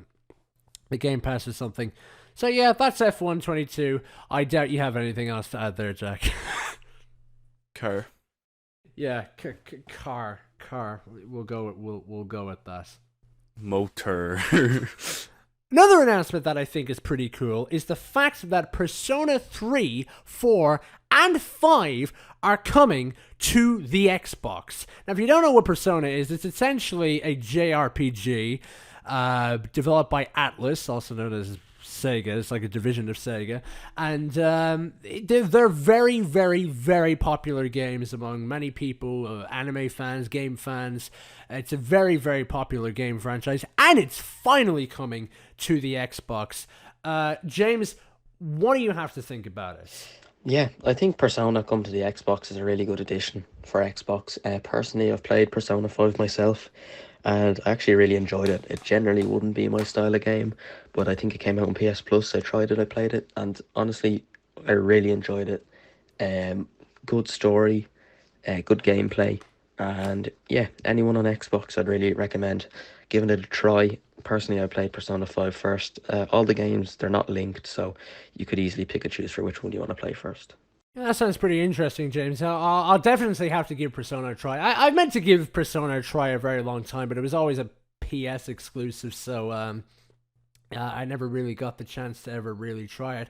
the Game Pass or something. So yeah, that's F1 22. I doubt you have anything else to add there, Jack. Car. Yeah, car. We'll go with that. Motor. Another announcement that I think is pretty cool is the fact that Persona 3, 4, and 5 are coming to the Xbox. Now, if you don't know what Persona is, it's essentially a JRPG developed by Atlas, also known as Sega. It's like a division of Sega. And they're very, very, very popular games among many people, anime fans, game fans. It's a very, very popular game franchise, and it's finally coming to the Xbox. James, what do you have to think about it? Yeah, I think Persona come to the Xbox is a really good addition for Xbox. Personally, I've played Persona 5 myself, and I actually really enjoyed it. It generally wouldn't be my style of game, but I think it came out on PS Plus. I tried it, I played it, and honestly, I really enjoyed it. Good story, good gameplay, and yeah, anyone on Xbox, I'd really recommend giving it a try. Personally, I played Persona 5 first. All the games, they're not linked, so you could easily pick and choose for which one you want to play first. Yeah, that sounds pretty interesting, James. I'll definitely have to give Persona a try. I meant to give Persona a try a very long time, but it was always a PS exclusive, so I never really got the chance to ever really try it.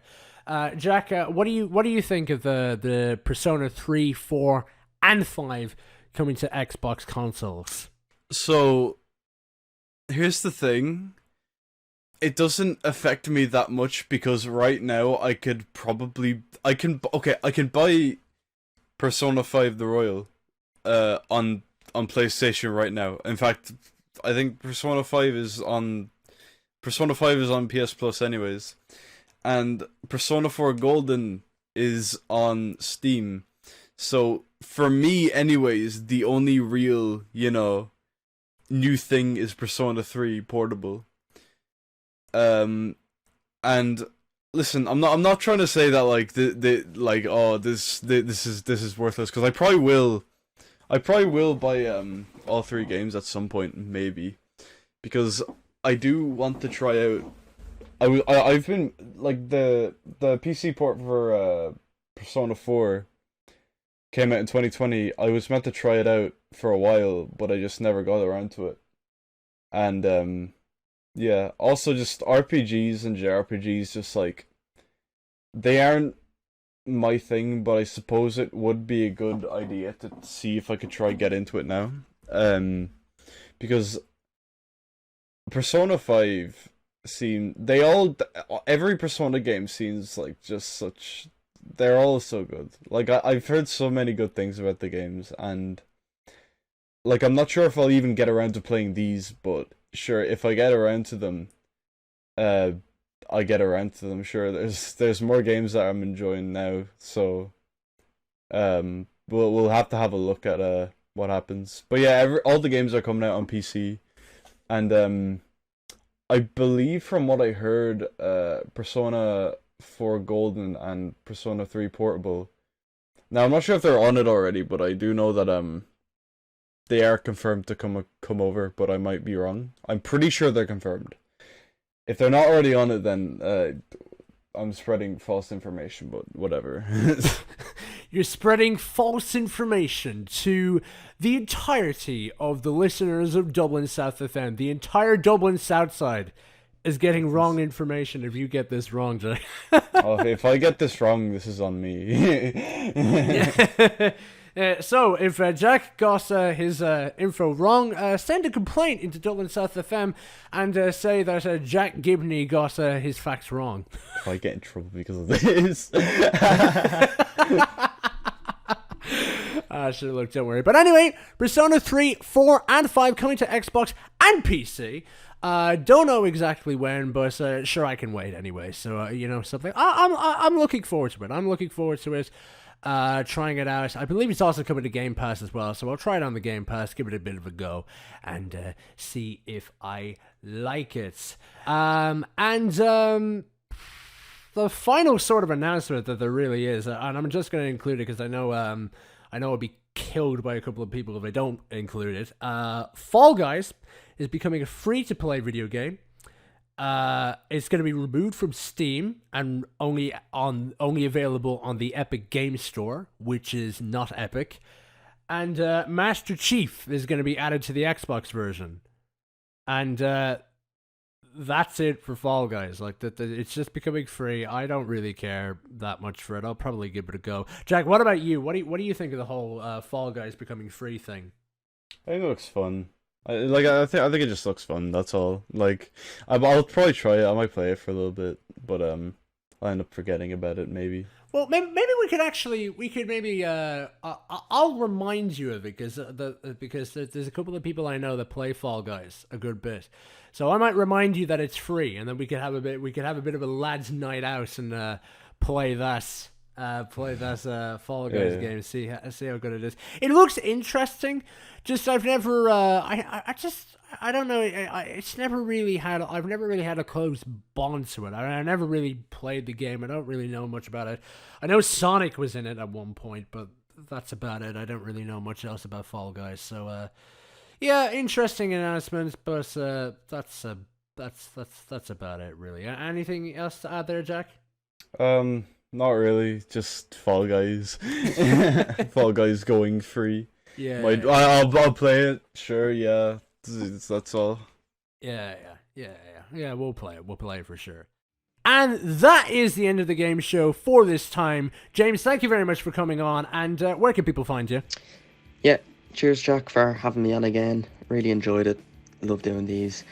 Jack, what do you think of the Persona 3, 4, and 5 coming to Xbox consoles? So, here's the thing. It doesn't affect me that much because right now I can buy Persona 5 The Royal on PlayStation right now. In fact, I think Persona 5 is on PS Plus anyways. And Persona 4 Golden is on Steam. So for me anyways, the only real, new thing is Persona 3 Portable. And listen, I'm not trying to say that like this is worthless, because I probably will buy all three games at some point, maybe, because I do want to try out. I've been like the PC port for Persona 4 came out in 2020. I was meant to try it out for a while, but I just never got around to it. And yeah, also just RPGs and JRPGs, just like, they aren't my thing, but I suppose it would be a good idea to see if I could try get into it now. Because Persona 5 every Persona game seems like they're all so good. Like, I've heard so many good things about the games, and like, I'm not sure if I'll even get around to playing these, but sure, if I get around to them, I get around to them. Sure, there's more games that I'm enjoying now, so we'll have to have a look at what happens. But yeah, all the games are coming out on PC, and I believe from what I heard, Persona 4 Golden and Persona 3 Portable. Now I'm not sure if they're on it already, but I do know that they are confirmed to come over, but I might be wrong. I'm pretty sure they're confirmed. If they're not already on it, then I'm spreading false information, but whatever. You're spreading false information to the entirety of the listeners of Dublin South FM. The entire Dublin South side is getting wrong information if you get this wrong, Jack. Oh, if I get this wrong, this is on me. So, if Jack got his info wrong, send a complaint into Dublin South FM and say that Jack Gibney got his facts wrong. If I get in trouble because of this. Sure, look, don't worry. But anyway, Persona 3, 4, and 5 coming to Xbox and PC. Don't know exactly when, but sure, I can wait anyway. So, something. I'm looking forward to it. I'm looking forward to it. Trying it out. I believe it's also coming to Game Pass as well, so I'll try it on the Game Pass, give it a bit of a go, and see if I like it. The final sort of announcement that there really is, and I'm just going to include it because I know I'll be killed by a couple of people if I don't include it. Fall Guys is becoming a free-to-play video game. It's going to be removed from Steam and only available on the Epic Game Store, which is not Epic. And Master Chief is going to be added to the Xbox version. And that's it for Fall Guys. Like it's just becoming free. I don't really care that much for it. I'll probably give it a go. Jack, what about you? What do you think of the whole Fall Guys becoming free thing? I think it looks fun. I think it just looks fun. That's all. Like, I'll probably try it. I might play it for a little bit, but I'll end up forgetting about it maybe. Well, maybe we could maybe I'll remind you of it because there's a couple of people I know that play Fall Guys a good bit, so I might remind you that it's free, and then we could have a bit of a lads' night out and play that Fall Guys game. See how good it is. It looks interesting. Just I've never I don't know. It's never really had. I've never really had a close bond to it. I never really played the game. I don't really know much about it. I know Sonic was in it at one point, but that's about it. I don't really know much else about Fall Guys. So yeah, interesting announcement, but that's about it really. Anything else to add there, Jack? Not really. Just Fall Guys. Fall Guys going free. Yeah. I'll play it. Sure. Yeah. That's all. Yeah. We'll play it. We'll play it for sure. And that is the end of the game show for this time. James, thank you very much for coming on. And where can people find you? Yeah, cheers, Jack, for having me on again. Really enjoyed it. Love doing these.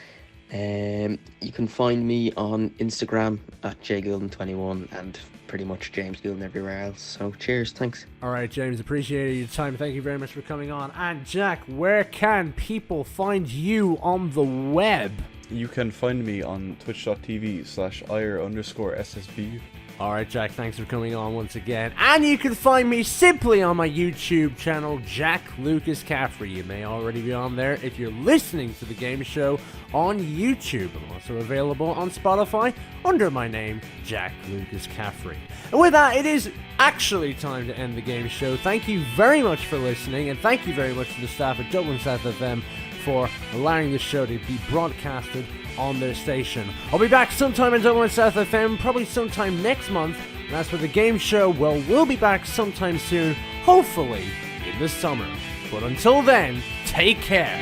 You can find me on Instagram at jgilden21 and pretty much James Gilden everywhere else. So cheers, thanks. All right, James, appreciate your time. Thank you very much for coming on. And Jack, where can people find you on the web? You can find me on twitch.tv/ire_SSB. Alright, Jack, thanks for coming on once again. And you can find me simply on my YouTube channel, Jack Lucas Caffrey. You may already be on there if you're listening to the game show on YouTube. I'm also available on Spotify under my name, Jack Lucas Caffrey. And with that, it is actually time to end the game show. Thank you very much for listening, and thank you very much to the staff at Dublin South FM for allowing the show to be broadcasted on their station. I'll be back sometime in Dublin South FM, probably sometime next month, and as for the game show, well, we'll be back sometime soon, hopefully in the summer. But until then, take care.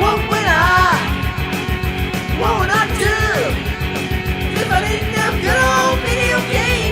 What would I do if I didn't have good old video games?